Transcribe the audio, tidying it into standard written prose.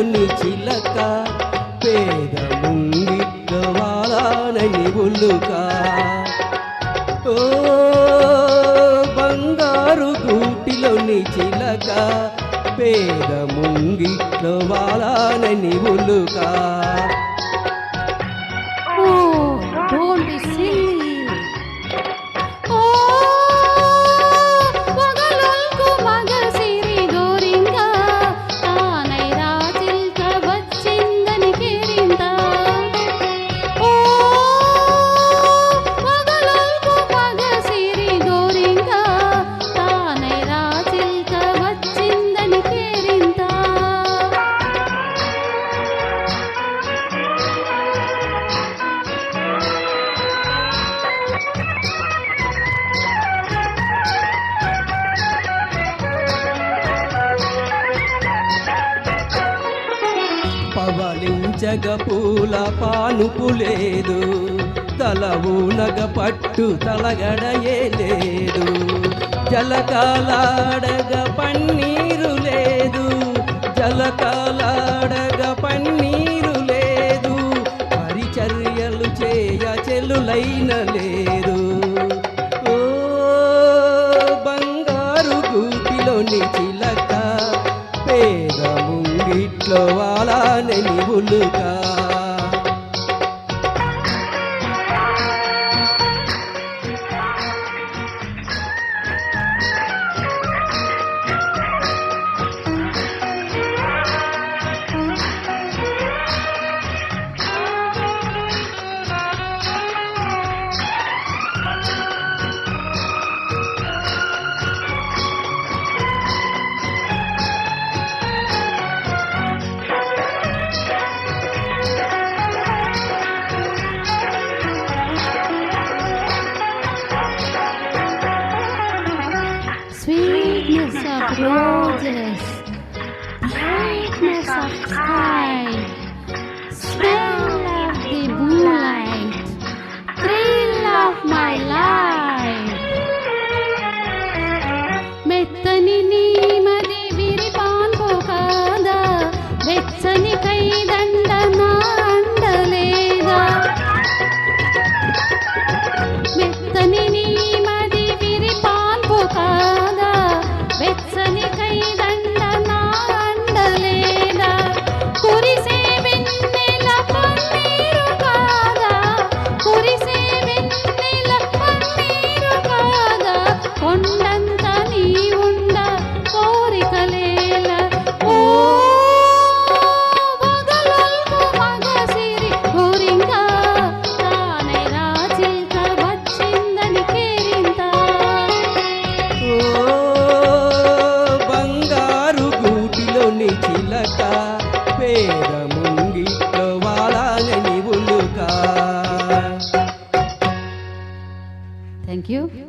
గూటిలోని చిలక పేద ముంగిట్లో వాలానని ఉల్లుక ఓ బంగారు గూటిలోని చిలక పేద ముంగిట్లో వాలానని ఉల్లుక పవలించగ పూల పానుపు లేదు, తల ఊనగ పట్టు తలగడయే లేదు, జలకాలాడగ పన్నీరు లేదు, జలకాలాడగ పన్నీరు లేదు, పరిచర్యలు చేయ చెలులైన లేదు. ఓ బంగారు గూటిలోని చిలక పేద ముంగిట్లో వాలానని ఉల్లుక Sweetness of roses, brightness of sky, smell of the moonlight, thrill of my life. మెత్తని నీమది విరిపాన్పు కాదా, వెచ్చని కైదండ నా అండలేదా. మెత్తని నీమది విరిపాన్పు కాదా, వెచ్చని కైదండ నా అండలేదా. కురిసే వెన్నెల పన్నీరు కాదా, కురిసే వెన్నెల పన్నీరు కాదా, కొండంత నీ ఉండ కోరికలేల. ఓ వగలల్కు మగసిరి గోరింక, తానే రాచిల్క వచ్చిందని కేరింత. గూటిలోని చిలక పేద ముంగిట్లో వాలానని ఉల్లుక. Thank you.